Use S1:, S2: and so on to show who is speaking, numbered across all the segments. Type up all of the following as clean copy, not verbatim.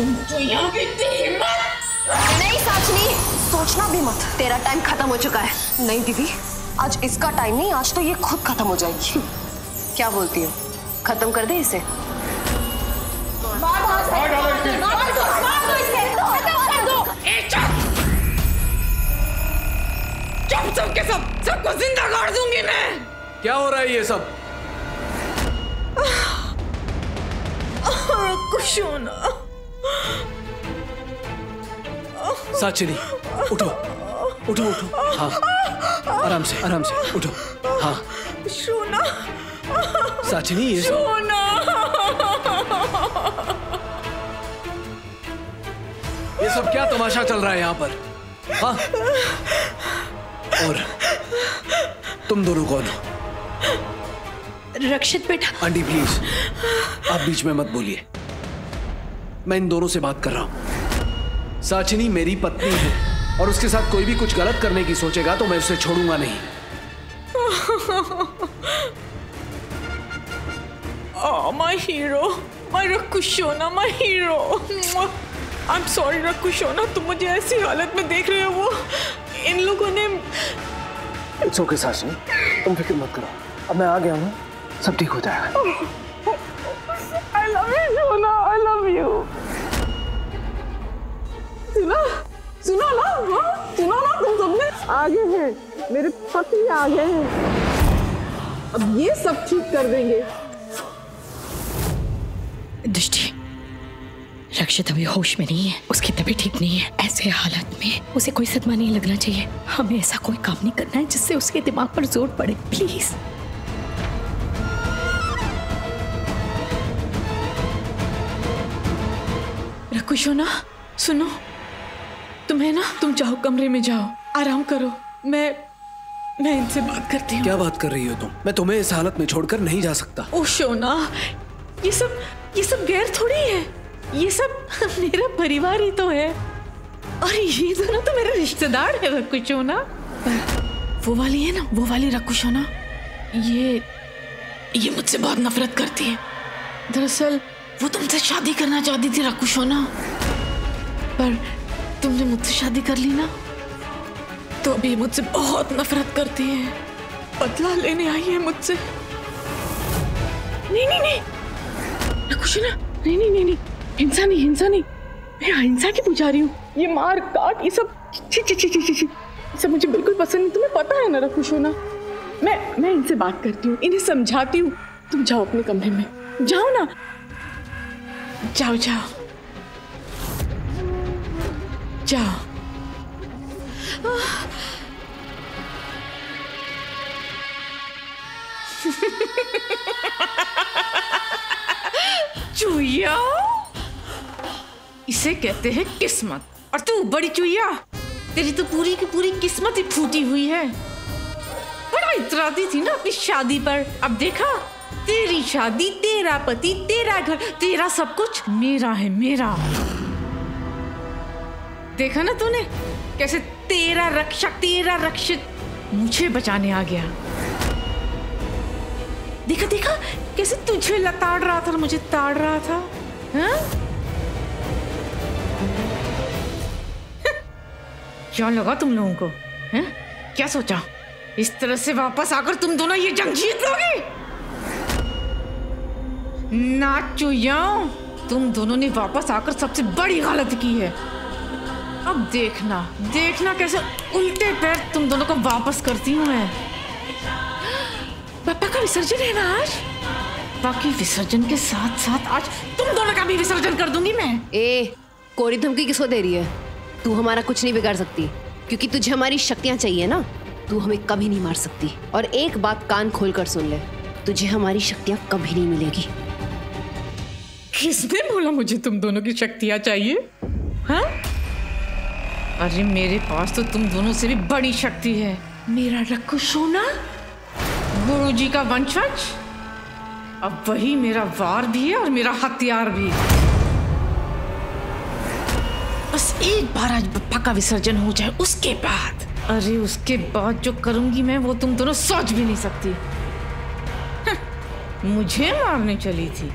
S1: तुम तो यहाँ की हिम्मत।
S2: नहीं साचनी, सोचना भी मत, तेरा टाइम खत्म हो चुका है। नहीं दीदी, आज इसका टाइम नहीं, आज तो ये खुद खत्म हो जाएगी। क्या बोलती हो, खत्म कर दे इसे?
S1: सबके सबको जिंदा गाड़ दूंगी मैं।
S3: क्या हो रहा है ये सब?
S1: कुशोना।
S3: साचिनी, उठो उठो उठो। हाँ, आराम से उठो। हाँ
S1: शोना।
S3: साचिनी, ये
S1: शोना।
S3: ये सब क्या तमाशा चल रहा है यहाँ पर? हाँ? और तुम दोनों कौन हो?
S1: रक्षित बेटा।
S3: आंटी प्लीज, आप बीच में मत बोलिए, मैं इन दोनों से बात कर रहा हूं। साचिनी मेरी पत्नी है और उसके साथ कोई भी कुछ गलत करने की सोचेगा तो मैं उसे छोड़ूंगा नहीं।
S1: My hero, my Rakushona, my hero. I'm sorry Rakushona, तुम मुझे ऐसी हालत में देख रहे हो। वो इन लोगों ने।
S3: It's okay साचिनी, तुम फिक्र मत करो, अब मैं आ गया हूँ, सब ठीक हो जाएगा।
S1: I love you Shona, I love you. सुना ना, हाँ? सुना ना, तुम सबने आगे हैं, मेरे पति आगे हैं, अब ये सब ठीक कर देंगे। दृष्टि, रक्षित अभी होश में नहीं है, उसकी तबीयत ठीक नहीं है। ऐसे हालत में उसे कोई सदमा नहीं लगना चाहिए। हमें ऐसा कोई काम नहीं करना है जिससे उसके दिमाग पर जोर पड़े, प्लीज। रकुशोना, सुनो, तुम्हें ना, तुम जाओ कमरे में जाओ, आराम करो। मैं इनसे बात करती हूँ।
S3: क्या बात कर रही हो तुम? मैं तुम्हें इस हालत में छोड़कर नहीं जा सकता।
S1: ओ शोना, ये सब गैर थोड़ी है, ये सब मेरा परिवार ही तो है, और ये दोनों तो मेरे रिश्तेदार है रकुशोना। वो वाली है ना, वो वाली रकुशोना, ये मुझसे बहुत नफरत करती है। दरअसल वो तुमसे शादी करना चाहती थी रकुशोना, पर तुमने मुझसे शादी कर ली ना, तो अभी मुझसे बहुत नफरत करती है, बदला लेने आई है मुझसे। नहीं रकुशोना, नहीं, हिंसा नहीं, मैं अहिंसा की पुजारी हूँ। ये मार काट, ये सब ची सब मुझे बिल्कुल पसंद नहीं, तुम्हें पता है ना रकुशोना। मैं इनसे बात करती हूँ, इन्हें समझाती हूँ। तुम जाओ अपने कमरे में, जाओ ना, जाओ। चुईया, इसे कहते हैं किस्मत। और तू बड़ी चुईया, तेरी तो पूरी की पूरी किस्मत ही फूटी हुई है। बड़ा इतराती थी ना अपनी शादी पर, अब देखा, तेरी शादी, तेरा पति, तेरा घर, तेरा सब कुछ मेरा है, मेरा। देखा ना तूने कैसे तेरा रक्षक, तेरा रक्षित मुझे बचाने आ गया। देखा कैसे तुझे लताड़ रहा था और मुझे ताड़ रहा था। हाँ? क्या लगा तुम लोगों को? हैं? क्या सोचा इस तरह से वापस आकर तुम दोनों ये जंग जीत लोगे? ना चुया, तुम दोनों ने वापस आकर सबसे बड़ी गलती की है। अब देखना कैसे उल्टे पैर तुम दोनों को वापस करती हूँ मैं। पापा का विसर्जन है ना आज, बाकी विसर्जन के साथ साथ आज तुम दोनों का भी विसर्जन कर दूंगी मैं।
S2: कोरी धमकी किसको दे रही है? तू हमारा कुछ नहीं बिगाड़ सकती, क्योंकि तुझे हमारी शक्तियां चाहिए ना। तू हमें कभी नहीं मार सकती। और एक बात कान खोल कर सुन ले, तुझे हमारी शक्तियां कभी नहीं मिलेगी।
S1: किसने बोला मुझे तुम दोनों की शक्तियां चाहिए? हाँ? अरे मेरे पास तो तुम दोनों से भी बड़ी शक्ति है। मेरा रकुशोना, गुरुजी का वंशज, अब वही मेरा वार भी है और मेरा हथियार भी। बस एक बार आज बप्पा का विसर्जन हो जाए, उसके बाद, अरे उसके बाद जो करूंगी मैं वो तुम दोनों सोच भी नहीं सकती। मुझे मारने चली थी,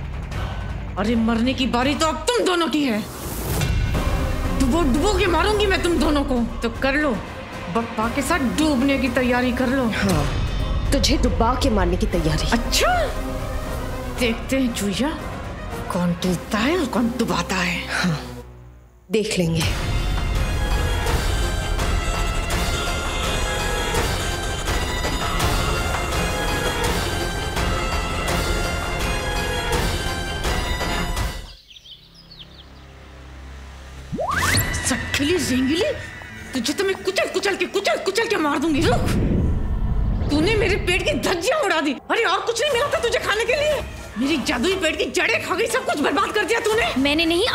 S1: अरे मरने की बारी तो अब तुम दोनों की है। डुबो के मारूंगी मैं तुम दोनों को। तो कर लो, बप्पा के साथ डूबने की तैयारी कर लो।
S2: हाँ, तुझे डुबा के मारने की तैयारी।
S1: अच्छा, देखते हैं चूया कौन डूबता है और कौन डुबाता है।
S2: हाँ, देख लेंगे।
S1: सटखिली झिंगली, तुझे तो मैं कुचल के मार दूंगी। रुक, तूने मेरे पेट की धज्जियां उड़ा दी। अरे और कुछ नहीं मिला था तुझे खाने के लिए? मेरी जादुई पेट की जड़ें खा गई, सब कुछ बर्बाद कर दिया तूने।
S4: मैंने नहीं,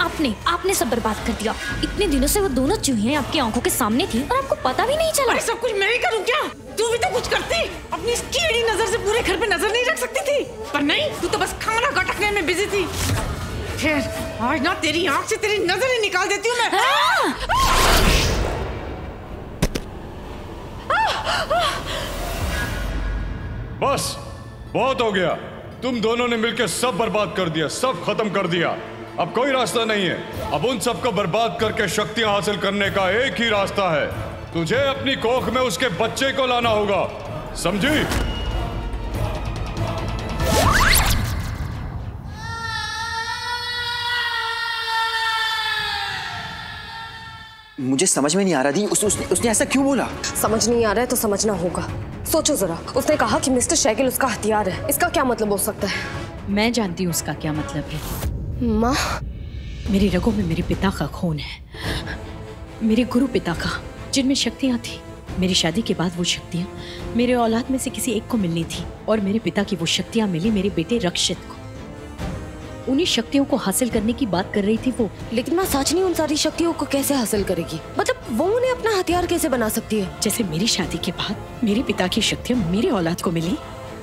S4: आपने सब बर्बाद कर दिया। इतने दिनों से वो दोनों चूहियां आपकी आंखों के सामने थी और आपको पता भी नहीं चला।
S1: अरे सब कुछ मैं ही करूं क्या? तू भी तो कुछ करती। अपनी इस कीड़ी नजर से पूरे घर पे नजर नहीं रख सकती थी, पर नहीं, तू तो बस खाना गटकने में बिजी थी। फिर आज ना तेरी आंख से तेरी नजर ही निकाल देती हूँ मैं।
S5: बस बहुत हो गया। तुम दोनों ने मिलकर सब बर्बाद कर दिया, सब खत्म कर दिया। अब कोई रास्ता नहीं है। अब उन सबको बर्बाद करके शक्तियां हासिल करने का एक ही रास्ता है। तुझे अपनी कोख में उसके बच्चे को लाना होगा, समझी?
S6: मुझे समझ में नहीं आ रहा थी उसने ऐसा क्यों बोला?
S7: समझ नहीं आ रहा है तो समझना होगा। सोचो जरा, उसने कहा कि मिस्टर शैगिल उसका हथियार है। इसका क्या मतलब हो सकता है?
S8: मैं जानती हूँ उसका क्या मतलब है।
S7: माँ,
S8: मेरी रगों में मेरे पिता का खून है, मेरे गुरु पिता का, जिनमें शक्तियाँ थी। मेरी शादी के बाद वो शक्तियाँ मेरे औलाद में से किसी एक को मिलनी थी और मेरे पिता की वो शक्तियाँ मिली मेरे बेटे रक्षित को। उन्हीं शक्तियों को हासिल करने की बात कर रही थी वो।
S7: लेकिन माँ, साचनी उन सारी शक्तियों को कैसे हासिल करेगी? मतलब वो उन्हें अपना हथियार कैसे बना सकती है?
S8: जैसे मेरी शादी के बाद मेरे पिता की शक्तियाँ मेरे औलाद को मिली,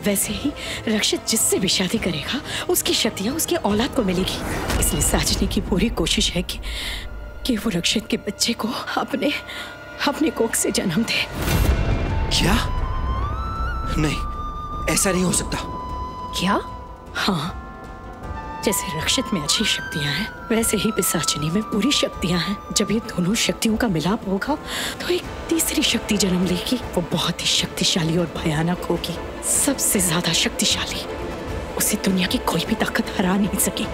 S8: वैसे ही रक्षित जिससे भी शादी करेगा उसकी शक्तियाँ उसके औलाद को मिलेगी। इसलिए साचनी की पूरी कोशिश है कि वो रक्षित के बच्चे को अपने कोख से जन्म दे।
S6: क्या? नहीं, ऐसा नहीं हो सकता।
S8: क्या? हाँ, जैसे रक्षित में अच्छी शक्तियां हैं, वैसे ही पिशाचिनी में पूरी शक्तियां हैं। जब ये दोनों शक्तियों का मिलाप होगा तो एक तीसरी शक्ति जन्म लेगी। वो बहुत ही शक्तिशाली और भयानक होगी, सबसे ज्यादा शक्तिशाली। उसे दुनिया की कोई भी ताकत हरा नहीं सके।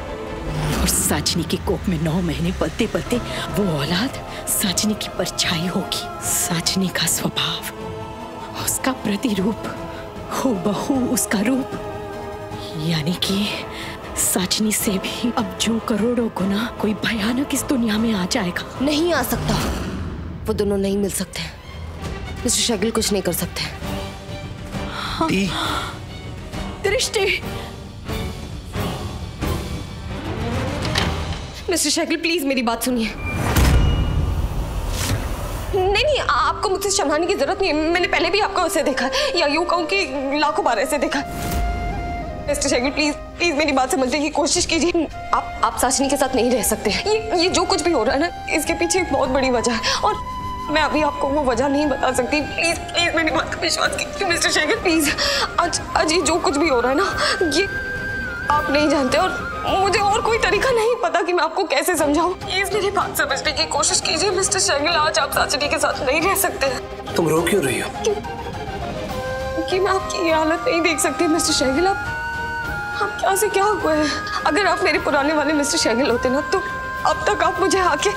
S8: और साचनी के कोख में 9 महीने पलते पलते वो औलाद साचनी की परछाई होगी। साचनी का स्वभाव, उसका प्रतिरूप, हूबहू उसका रूप, यानी कि साचनी से भी अब जो करोड़ों गुना कोई भयानक इस दुनिया में आ जाएगा।
S7: नहीं आ सकता, वो दोनों नहीं मिल सकते। मिस्टर शैगिल कुछ नहीं कर सकते।
S8: हाँ। दृष्टि,
S7: मिस्टर शैगिल प्लीज मेरी बात सुनिए। नहीं, आपको मुझसे शर्माने की जरूरत नहीं है। मैंने पहले भी आपको उसे देखा है, या यूं कहूं कि लाखों बार ऐसे देखा। मिस्टर शैगिल प्लीज मेरी बात समझने की कोशिश कीजिए। आप साचनी के साथ नहीं रह सकते। ये जो कुछ भी हो रहा है ना, इसके पीछे एक बहुत बड़ी वजह है और मैं अभी आपको वो वजह नहीं बता सकती। प्लीज मेरी बात का विश्वास कीजिए मिस्टर शैगिल प्लीज। आज ये जो कुछ भी हो रहा है ना, ये आप नहीं जानते और मुझे और कोई तरीका नहीं पता कि मैं आपको कैसे समझाऊं। प्लीज मेरी बात समझने की कोशिश कीजिए मिस्टर शैगिल। आज आप साचनी के साथ नहीं रह सकते।
S3: तुम रो क्यों रही हो?
S7: क्योंकि मैं आपकी ये हालत नहीं देख सकती मिस्टर शैगिल। आप क्या से क्या हुआ है? अगर आप मेरे पुराने वाले मिस्टर शैगिल होते ना, तो अब तक आप मुझे आके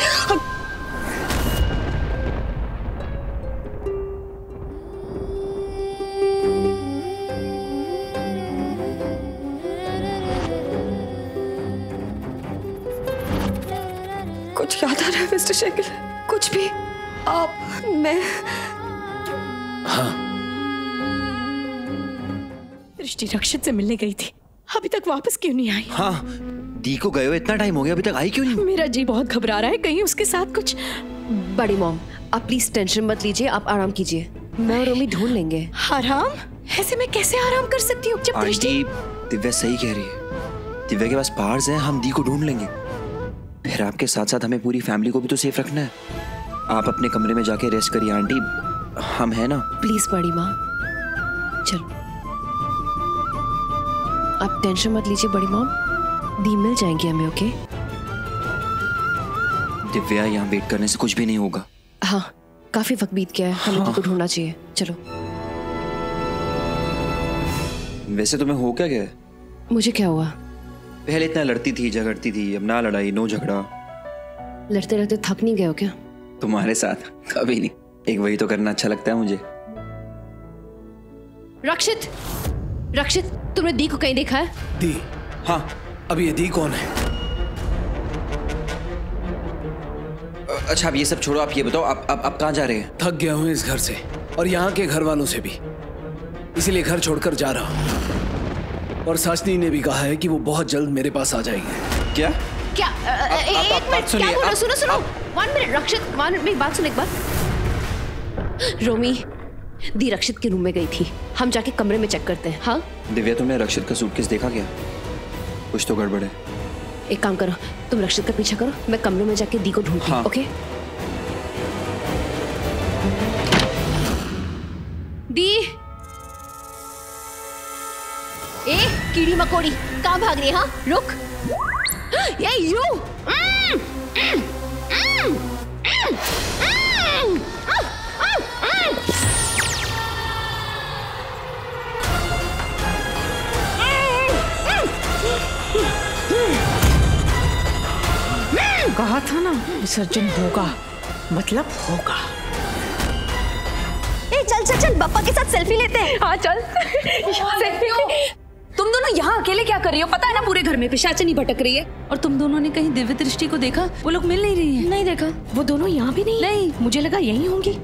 S7: कुछ याद आ रहा है मिस्टर शैगिल? कुछ भी? आप, मैं।
S3: हाँ,
S8: दृष्टि रक्षित से मिलने गई थी, अभी तक वापस क्यों नहीं आई?
S6: हाँ, दी को गए हुए इतना टाइम हो गया, अभी तक आई क्यों नहीं?
S8: मेरा जी बहुत घबरा रहा है, कहीं उसके साथ कुछ।
S2: बड़ी मॉम, आप प्लीज टेंशन मत लीजिए, आप आराम कीजिए, मैं और रोमी ढूंढ लेंगे।
S8: आराम? ऐसे मैं कैसे आराम कर सकती हूँ जब दृष्टि।
S6: दिव्या सही कह रही है, दिव्या के पास पावर्स हैं, हम दी को ढूंढ लेंगे। फिर आपके साथ साथ हमें पूरी फैमिली को भी तो सेफ रखना है। आप अपने कमरे में जाके रेस्ट करिए आंटी, हम है ना।
S2: प्लीज बड़ी माँ, चलो आप टेंशन मत लीजिए बड़ी मॉम, दी मिल जाएंगे हमें। ओके
S6: दिव्या, यहाँ वेट करने से कुछ भी नहीं होगा।
S2: हाँ, काफी वक्त बीत गया है, हमें दी को ढूंढना चाहिए। चलो।
S6: वैसे तुम्हें हो क्या गया?
S2: मुझे क्या हुआ?
S6: पहले इतना लड़ती थी, झगड़ती थी, अब ना लड़ाई नो झगड़ा।
S2: लड़ते लड़ते थक नहीं गए हो क्या?
S6: तुम्हारे साथ कभी नहीं। एक वही तो करना अच्छा लगता है मुझे।
S2: रक्षित, रक्षित, तुमने दी को कहीं देखा है?
S3: दी? हाँ। अब ये दी कौन है?
S6: अच्छा, अब ये सब छोड़ो, आप ये बताओ आप कहाँ जा रहे हैं?
S3: थक गया हूँ इस घर से और यहाँ के घर वालों से भी, इसीलिए घर छोड़कर जा रहा हूँ। और साशनी ने भी कहा है कि वो बहुत जल्द मेरे पास आ जाएगी।
S6: क्या?
S2: क्या? एक मिनट, क्या बोल रहे हो? सुनो सुनो, 1 मिनट रक्षित, 1 मिनट, मेरी बात सुन एक बार। रोमी, दी रक्षित के रूम में गई थी, हम जाके कमरे में चेक करते हैं। हाँ
S6: दिव्या, तुमने रक्षित का सूटकेस देखा क्या? कुछ तो गड़बड़ है।
S2: एक काम करो, तुम रक्षित का पीछा करो, मैं कमरे में जाके दी को ढूंढती हूँ। ओके? दी, ए कीड़ी मकोड़ी, कहाँ भाग रही है? हाँ रुक, ये यू।
S8: कहा था ना विसर्जन होगा, मतलब होगा।
S7: ए चल चल चल, पापा के साथ सेल्फी लेते हैं।
S1: हाँ चल।
S7: सेल्फी हो। तुम दोनों यहाँ अकेले क्या कर रही हो? पता है ना पूरे घर में पिशाचिनी भटक रही है।
S8: और तुम दोनों ने कहीं दिव्य दृष्टि को देखा? वो लोग मिल नहीं रही हैं।
S7: नहीं देखा।
S8: वो दोनों यहाँ भी नहीं? नहीं, मुझे लगा यहीं होंगी।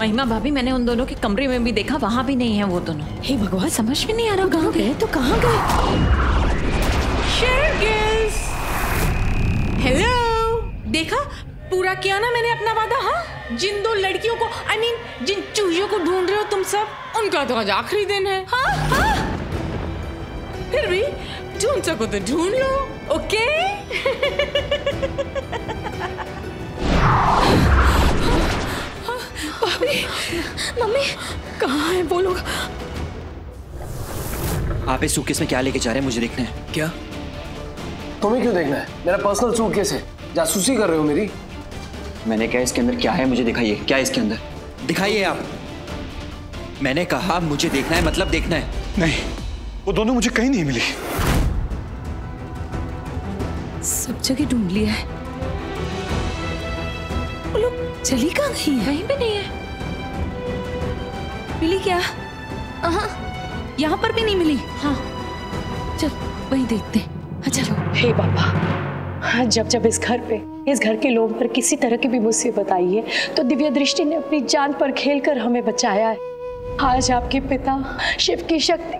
S9: महिमा भाभी, मैंने उन दोनों के कमरे में भी देखा, वहाँ भी नहीं है वो दोनों।
S8: हे भगवान, समझ में नहीं आ रहा कहाँ गए तो कहाँ गए।
S9: हेलो, देखा पूरा किया ना मैंने अपना वादा। हाँ, जिन 2 लड़कियों को, I mean, जिन चूहियों को ढूंढ रहे हो तुम सब, उनका तो आज आखिरी दिन है। हाँ हाँ, फिर भी ढूंढ सको तो ढूंढ लो। ओके?
S8: भाभी, मम्मी कहाँ है वो लोग?
S6: आप इस सूटकेस में क्या लेके जा रहे हैं, मुझे देखना है।
S3: क्या? तुम्हें क्यों देखना है? मेरा पर्सनल सूटकेस है। जासूसी कर रहे हो मेरी?
S6: मैंने कहा इसके अंदर क्या है मुझे दिखाइए। क्या है इसके अंदर? दिखाइए आप। मैंने कहा मुझे देखना है, मतलब देखना है।
S10: नहीं, वो दोनों मुझे कहीं नहीं मिली।
S8: सब जगह ढूंढ लिया है, वो लोग चली कहाँ गई है?
S9: कहीं भी नहीं है।
S8: मिली क्या?
S9: यहाँ पर भी नहीं मिली।
S8: हाँ चल वही देखते हैं। चलो।
S11: हे बाबा, जब जब इस घर पे, इस घर के लोगों पर किसी तरह की भी मुसीबत आई है तो दिव्या दृष्टि ने अपनी जान पर खेलकर हमें बचाया है। आज आपके पिता शिव की शक्ति,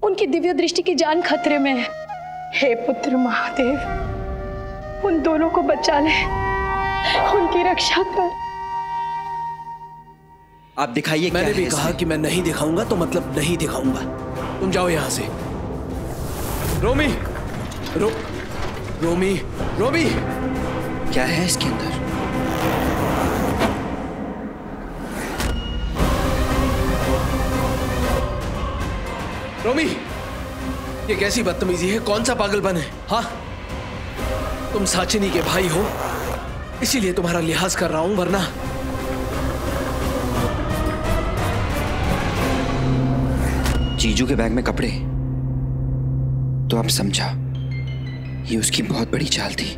S11: उनकी दिव्य दृष्टि की जान खतरे में है। हे पुत्र महादेव, उन दोनों को बचा ले, उनकी रक्षा कर।
S6: आप दिखाइए।
S3: मैंने भी कहा कि मैं नहीं दिखाऊंगा तो मतलब नहीं दिखाऊंगा। तुम जाओ यहां से। रोमी, रोमी, रोमी,
S6: क्या है इसके अंदर?
S3: रोमी, ये कैसी बदतमीजी है? कौन सा पागलपन है? हाँ, तुम साचिनी के भाई हो, इसीलिए तुम्हारा लिहाज कर रहा हूं, वरना
S6: जीजू के बैग में कपड़े, तो आप समझा ये उसकी बहुत बड़ी चाल थी।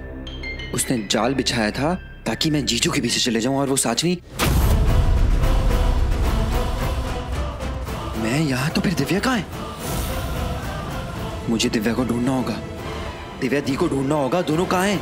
S6: उसने जाल बिछाया था ताकि मैं जीजू के पीछे चले जाऊं और वो साचनी। मैं यहां तो फिर दिव्या कहां है? मुझे दिव्या को ढूंढना होगा, दिव्या दी को ढूंढना होगा। दोनों कहां हैं?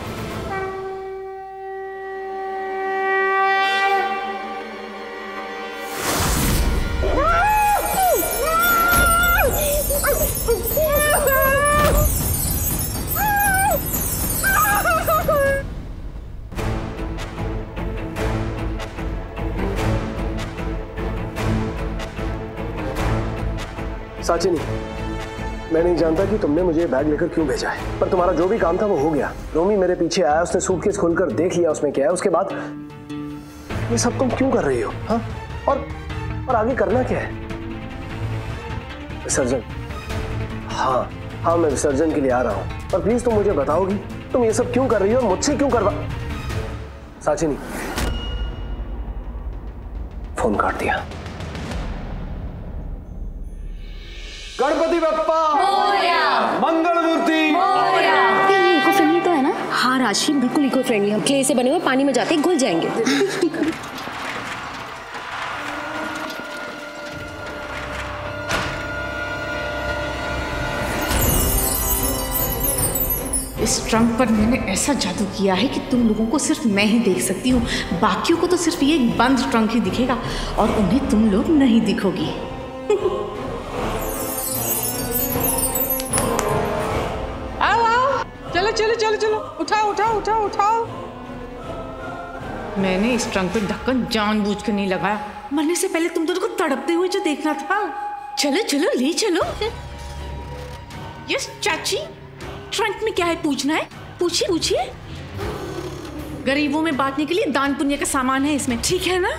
S12: साचिनी, मैं नहीं जानता कि तुमने मुझे बैग लेकर क्यों भेजा है, पर तुम्हारा जो भी काम था वो हो गया। रोमी मेरे पीछे आया, उसने सूटकेस खोलकर देख लिया उसमें क्या है। उसके बाद ये सब तुम क्यों कर रही हो? हाँ, और आगे करना क्या है? विसर्जन? हाँ, मैं विसर्जन के लिए आ रहा हूँ, पर प्लीज तुम मुझे बताओगी तुम ये सब क्यों कर रही हो और मुझसे क्यों करवा? साचिनी, फोन काट दिया। गणपति बप्पा मंगल मूर्ति।
S7: इको फ्रेंडली तो है ना? हाँ राशि, बिल्कुल इको फ्रेंडली। हम क्ले से बने हुए पानी में जाते ही घुल जाएंगे।
S9: इस ट्रंक पर मैंने ऐसा जादू किया है कि तुम लोगों को सिर्फ मैं ही देख सकती हूँ, बाकियों को तो सिर्फ ये एक बंद ट्रंक ही दिखेगा और उन्हें तुम लोग नहीं दिखोगी। आओ आओ, चलो चलो चलो चलो, उठाओ उठाओ उठाओ उठाओ। मैंने इस ट्रंक पे ढक्कन जानबूझ कर नहीं लगाया, मरने से पहले तुम दोनों को तड़पते हुए जो देखना था। चलो चलो ले चलो। यस चाची, ट्रंक में क्या है पूछना है? पूछिए पूछिए। गरीबों में बांटने के लिए दान पुण्य का सामान है इसमें, ठीक है ना?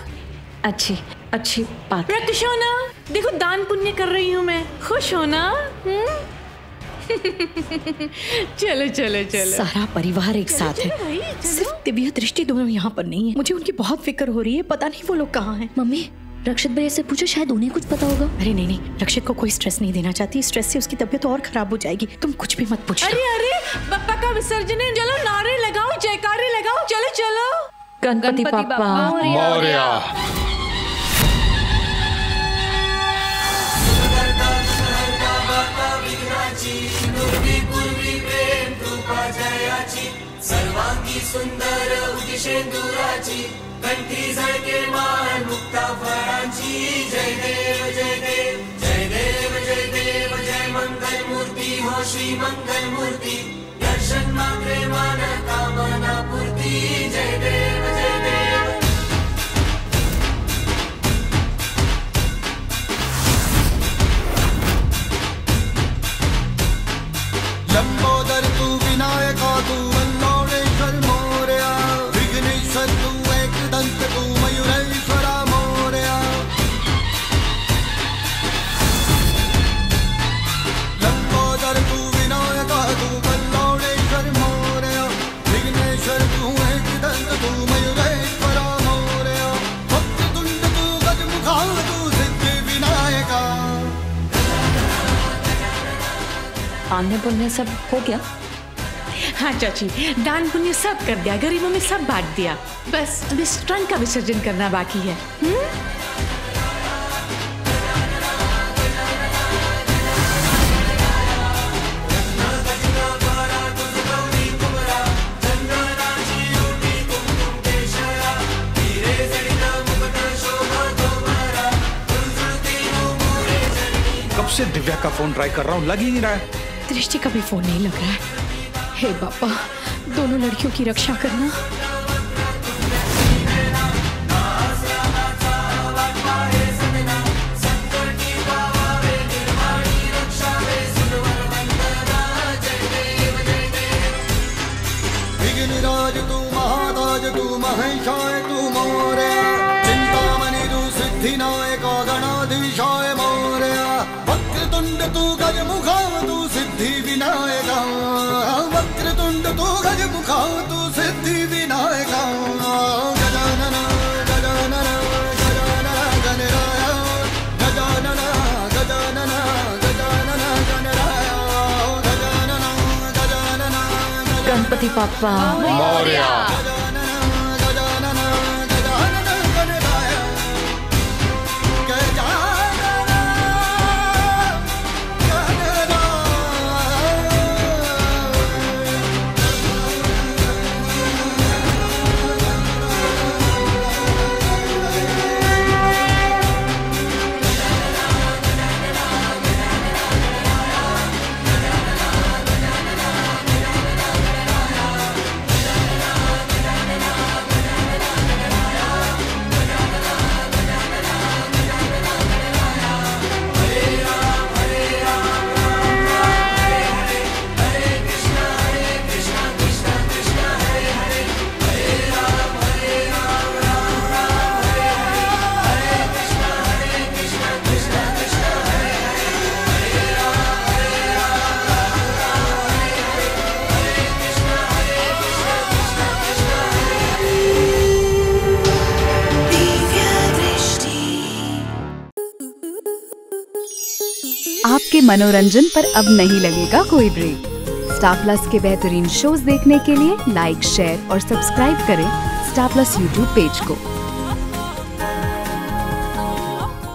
S11: अच्छी अच्छी बात।
S9: खुश हो ना? देखो दान पुण्य कर रही हूँ मैं, खुश हो ना? चलो चलो चलो।
S11: सारा परिवार एक साथ है, सिर्फ दिव्या दृष्टि दोनों यहाँ पर नहीं है। मुझे उनकी बहुत फिक्र हो रही है, पता नहीं वो लोग कहाँ हैं।
S7: मम्मी, रक्षित भैया से पूछो, शायद उन्हें कुछ पता होगा।
S11: अरे नहीं नहीं, रक्षित को कोई स्ट्रेस नहीं देना चाहती, स्ट्रेस से उसकी तबीयत और खराब हो जाएगी। तुम कुछ भी मत पूछो।
S9: अरे अरे, बप्पा का विसर्जन है, चलो नारे लगाओ, जयकारे लगाओ, चलो चलो।
S11: गणपति बप्पा
S5: मोरया।
S13: सर्वांगी सुंदर उदिशेंदुराची, कंठी झळके मान मुक्ता फळांची। जय देव जय देव जय देव जय देव जय मंगल मूर्ती हो श्री मंगल मूर्ती, दर्शन मात्रे मान कामना पूर्ती। जय देव जय देव।
S14: लंबोदर तू विनायका तू वल्लोणेश्वर मोरया, विघ्नेश्वर तू एकदंत तू मयूरेश्वरा मोरया। लंबोदर तू विनायका तू वल्लोणेश्वर मोरया, विघ्नेश्वर तू एकदंत तू मयूरेश्वरा मोरया। वक्रतुंड तू गजमुखा तू सिद्धि विनायका।
S11: आने बोलने सब हो गया?
S9: हाँ चाची, दान पुण्य सब कर दिया, गरीबों में सब बांट दिया, बस अब इस ट्रंक का विसर्जन करना बाकी है।
S10: कब से दिव्या का फोन ट्राई कर रहा हूँ, लग ही नहीं रहा है।
S11: दृष्टि का भी फोन नहीं लग रहा है। हे बाबा, दोनों लड़कियों की रक्षा करना।
S14: विघ्नराज तू महाताज तू महेशाय तू मोरया, चिंतामणि तू सिद्धिनायका गणाधीशाय मोरया। वक्रतुंड तू गजमुखा तू सिद्धि विनायका, वक्रतुंड तू गजमुखा तू सिद्धि विनायका। गजानन गजानन गजानन गणराय, गजानन गजानन गजानन गणराय, गजानन गजानन
S11: गणपति बप्पा
S5: मोरया।
S15: आपके मनोरंजन पर अब नहीं लगेगा कोई ब्रेक। स्टार प्लस के बेहतरीन शोज देखने के लिए लाइक, शेयर और सब्सक्राइब करें स्टार प्लस यूट्यूब पेज को।